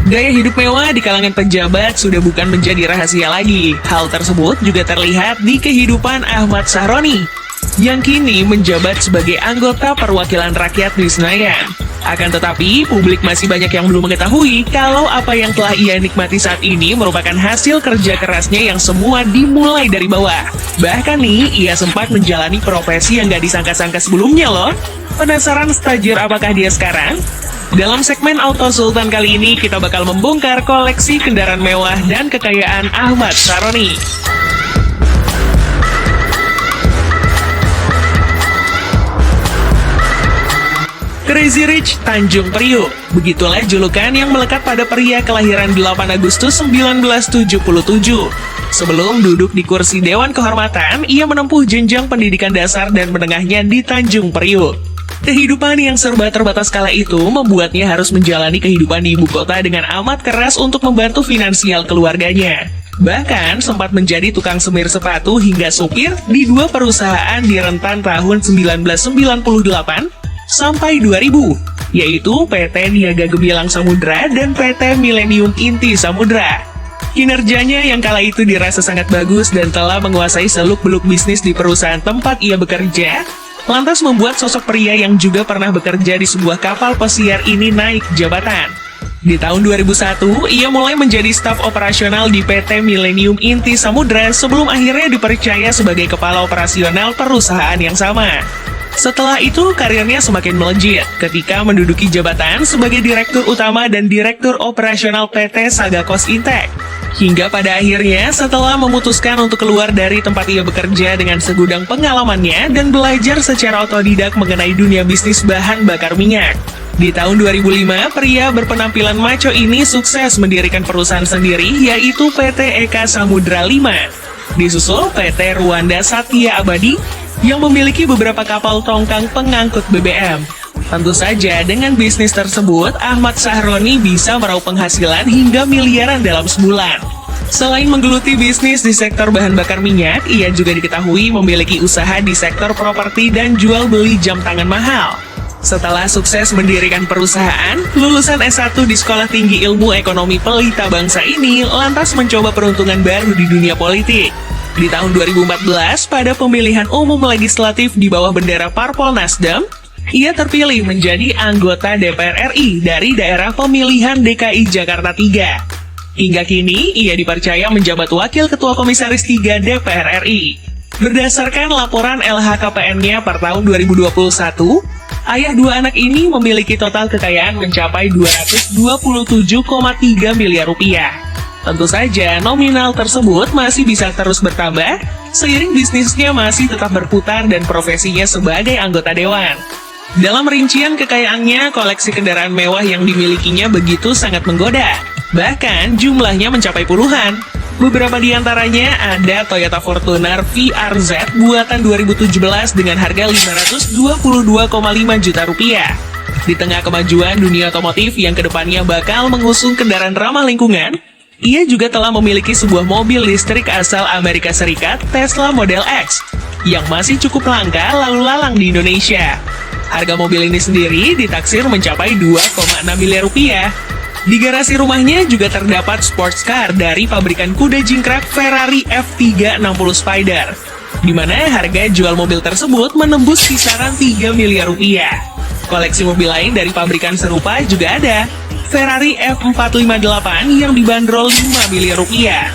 Gaya hidup mewah di kalangan pejabat sudah bukan menjadi rahasia lagi. Hal tersebut juga terlihat di kehidupan Ahmad Sahroni, yang kini menjabat sebagai anggota perwakilan rakyat di Senayan. Akan tetapi, publik masih banyak yang belum mengetahui kalau apa yang telah ia nikmati saat ini merupakan hasil kerja kerasnya yang semua dimulai dari bawah. Bahkan nih, ia sempat menjalani profesi yang gak disangka-sangka sebelumnya loh. Penasaran stajir apakah dia sekarang? Dalam segmen Auto Sultan kali ini, kita bakal membongkar koleksi kendaraan mewah dan kekayaan Ahmad Sahroni. Crazy Rich Tanjung Priuk. Begitulah julukan yang melekat pada pria kelahiran 8 Agustus 1977. Sebelum duduk di kursi Dewan Kehormatan, ia menempuh jenjang pendidikan dasar dan menengahnya di Tanjung Priuk. Kehidupan yang serba terbatas kala itu membuatnya harus menjalani kehidupan di ibu kota dengan amat keras untuk membantu finansial keluarganya. Bahkan sempat menjadi tukang semir sepatu hingga supir di 2 perusahaan di rentan tahun 1998 sampai 2000, yaitu PT Niaga Gemilang Samudra dan PT Millennium Inti Samudra. Kinerjanya yang kala itu dirasa sangat bagus dan telah menguasai seluk-beluk bisnis di perusahaan tempat ia bekerja, lantas membuat sosok pria yang juga pernah bekerja di sebuah kapal pesiar ini naik jabatan. Di tahun 2001, ia mulai menjadi staf operasional di PT Millennium Inti Samudra sebelum akhirnya dipercaya sebagai kepala operasional perusahaan yang sama. Setelah itu, karirnya semakin melejit ketika menduduki jabatan sebagai Direktur Utama dan Direktur Operasional PT Sagakos Intek. Hingga pada akhirnya, setelah memutuskan untuk keluar dari tempat ia bekerja dengan segudang pengalamannya dan belajar secara otodidak mengenai dunia bisnis bahan bakar minyak. Di tahun 2005, pria berpenampilan maco ini sukses mendirikan perusahaan sendiri, yaitu PT Eka Samudra 5. Disusul PT Ruanda Satya Abadi, yang memiliki beberapa kapal tongkang pengangkut BBM. Tentu saja, dengan bisnis tersebut, Ahmad Sahroni bisa meraup penghasilan hingga miliaran dalam sebulan. Selain menggeluti bisnis di sektor bahan bakar minyak, ia juga diketahui memiliki usaha di sektor properti dan jual beli jam tangan mahal. Setelah sukses mendirikan perusahaan, lulusan S1 di Sekolah Tinggi Ilmu Ekonomi Pelita Bangsa ini lantas mencoba peruntungan baru di dunia politik. Di tahun 2014, pada pemilihan umum legislatif di bawah bendera Parpol Nasdem, ia terpilih menjadi anggota DPR RI dari daerah pemilihan DKI Jakarta 3. Hingga kini, ia dipercaya menjabat Wakil Ketua Komisaris 3 DPR RI. Berdasarkan laporan LHKPN-nya per tahun 2021, ayah 2 anak ini memiliki total kekayaan mencapai 227,3 miliar rupiah. Tentu saja, nominal tersebut masih bisa terus bertambah, seiring bisnisnya masih tetap berputar dan profesinya sebagai anggota dewan. Dalam rincian kekayaannya, koleksi kendaraan mewah yang dimilikinya begitu sangat menggoda. Bahkan, jumlahnya mencapai puluhan. Beberapa di antaranya ada Toyota Fortuner VRZ buatan 2017 dengan harga 522,5 juta rupiah. Di tengah kemajuan dunia otomotif yang kedepannya bakal mengusung kendaraan ramah lingkungan, ia juga telah memiliki sebuah mobil listrik asal Amerika Serikat, Tesla Model X, yang masih cukup langka lalu lalang di Indonesia. Harga mobil ini sendiri ditaksir mencapai 2,6 miliar rupiah. Di garasi rumahnya juga terdapat sports car dari pabrikan kuda jingkrak Ferrari F360 Spider, di mana harga jual mobil tersebut menembus kisaran 3 miliar rupiah. Koleksi mobil lain dari pabrikan serupa juga ada, Ferrari F458 yang dibanderol 5 miliar rupiah.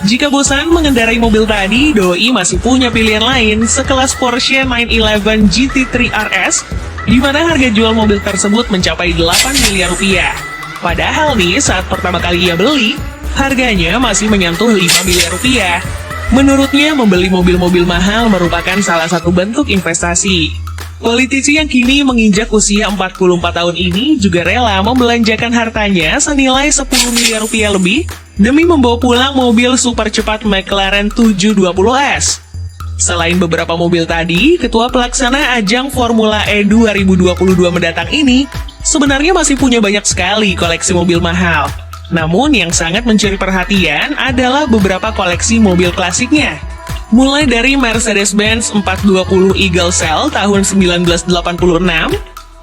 Jika bosan mengendarai mobil tadi, doi masih punya pilihan lain sekelas Porsche 911 GT3 RS, di mana harga jual mobil tersebut mencapai 8 miliar rupiah. Padahal nih, saat pertama kali ia beli, harganya masih menyentuh 5 miliar rupiah. Menurutnya, membeli mobil-mobil mahal merupakan salah satu bentuk investasi. Politisi yang kini menginjak usia 44 tahun ini juga rela membelanjakan hartanya senilai 10 miliar rupiah lebih demi membawa pulang mobil super cepat McLaren 720S. Selain beberapa mobil tadi, ketua pelaksana ajang Formula E 2022 mendatang ini sebenarnya masih punya banyak sekali koleksi mobil mahal. Namun yang sangat mencuri perhatian adalah beberapa koleksi mobil klasiknya. Mulai dari Mercedes-Benz 420 Eagle Cell tahun 1986,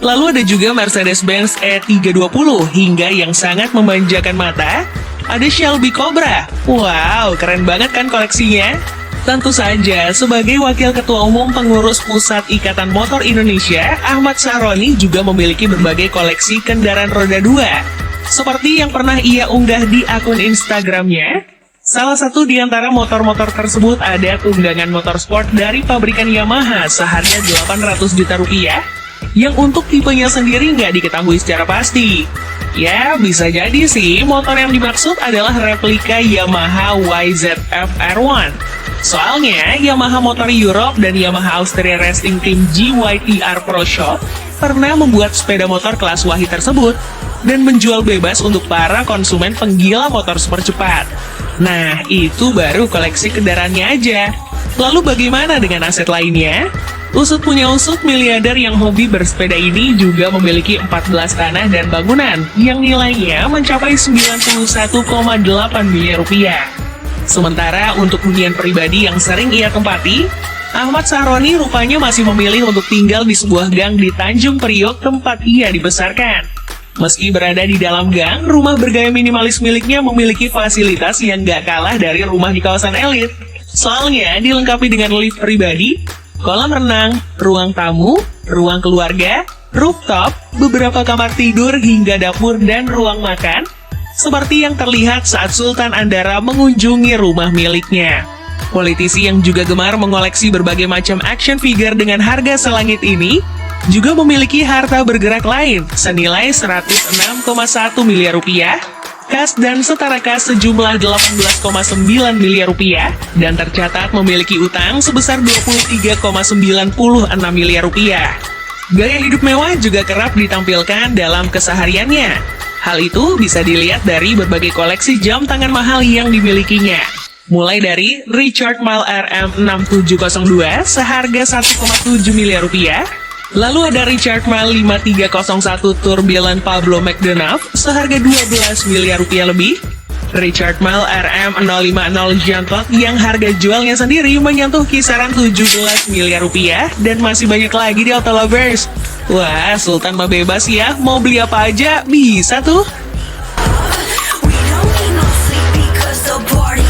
Lalu ada juga Mercedes-Benz E320 hingga yang sangat memanjakan mata, ada Shelby Cobra. Wow, keren banget kan koleksinya? Tentu saja, sebagai Wakil Ketua Umum Pengurus Pusat Ikatan Motor Indonesia, Ahmad Sahroni juga memiliki berbagai koleksi kendaraan roda 2. Seperti yang pernah ia unggah di akun Instagramnya, salah satu di antara motor-motor tersebut ada tunggangan motorsport dari pabrikan Yamaha seharga 800 juta rupiah, yang untuk tipenya sendiri nggak diketahui secara pasti. Ya, bisa jadi sih motor yang dimaksud adalah replika Yamaha YZF R1. Soalnya, Yamaha Motor Europe dan Yamaha Austria Racing Team GYTR Pro Shop pernah membuat sepeda motor kelas Wahid tersebut dan menjual bebas untuk para konsumen penggila motor super cepat. Nah, itu baru koleksi kendaraannya aja. Lalu bagaimana dengan aset lainnya? Usut punya usut, miliarder yang hobi bersepeda ini juga memiliki 14 tanah dan bangunan yang nilainya mencapai 91,8 miliar rupiah. Sementara untuk hunian pribadi yang sering ia tempati, Ahmad Sahroni rupanya masih memilih untuk tinggal di sebuah gang di Tanjung Priok tempat ia dibesarkan. Meski berada di dalam gang, rumah bergaya minimalis miliknya memiliki fasilitas yang gak kalah dari rumah di kawasan elit. Soalnya dilengkapi dengan lift pribadi, kolam renang, ruang tamu, ruang keluarga, rooftop, beberapa kamar tidur hingga dapur dan ruang makan, seperti yang terlihat saat Sultan Andara mengunjungi rumah miliknya. Politisi yang juga gemar mengoleksi berbagai macam action figure dengan harga selangit ini juga memiliki harta bergerak lain senilai 106,1 miliar rupiah, kas dan setara kas sejumlah 18,9 miliar rupiah, dan tercatat memiliki utang sebesar 23,96 miliar rupiah. Gaya hidup mewah juga kerap ditampilkan dalam kesehariannya. Hal itu bisa dilihat dari berbagai koleksi jam tangan mahal yang dimilikinya. Mulai dari Richard Mille RM6702 seharga 1,7 miliar rupiah. Lalu ada Richard Mille 5301 Tourbillon Pablo McDonough seharga 12 miliar rupiah lebih. Richard Mille RM050 Jean Todt yang harga jualnya sendiri menyentuh kisaran 17 miliar rupiah, dan masih banyak lagi di Auto Lovers. Wah, Sultan mah bebas ya, mau beli apa aja bisa tuh. We don't need no sleep because the party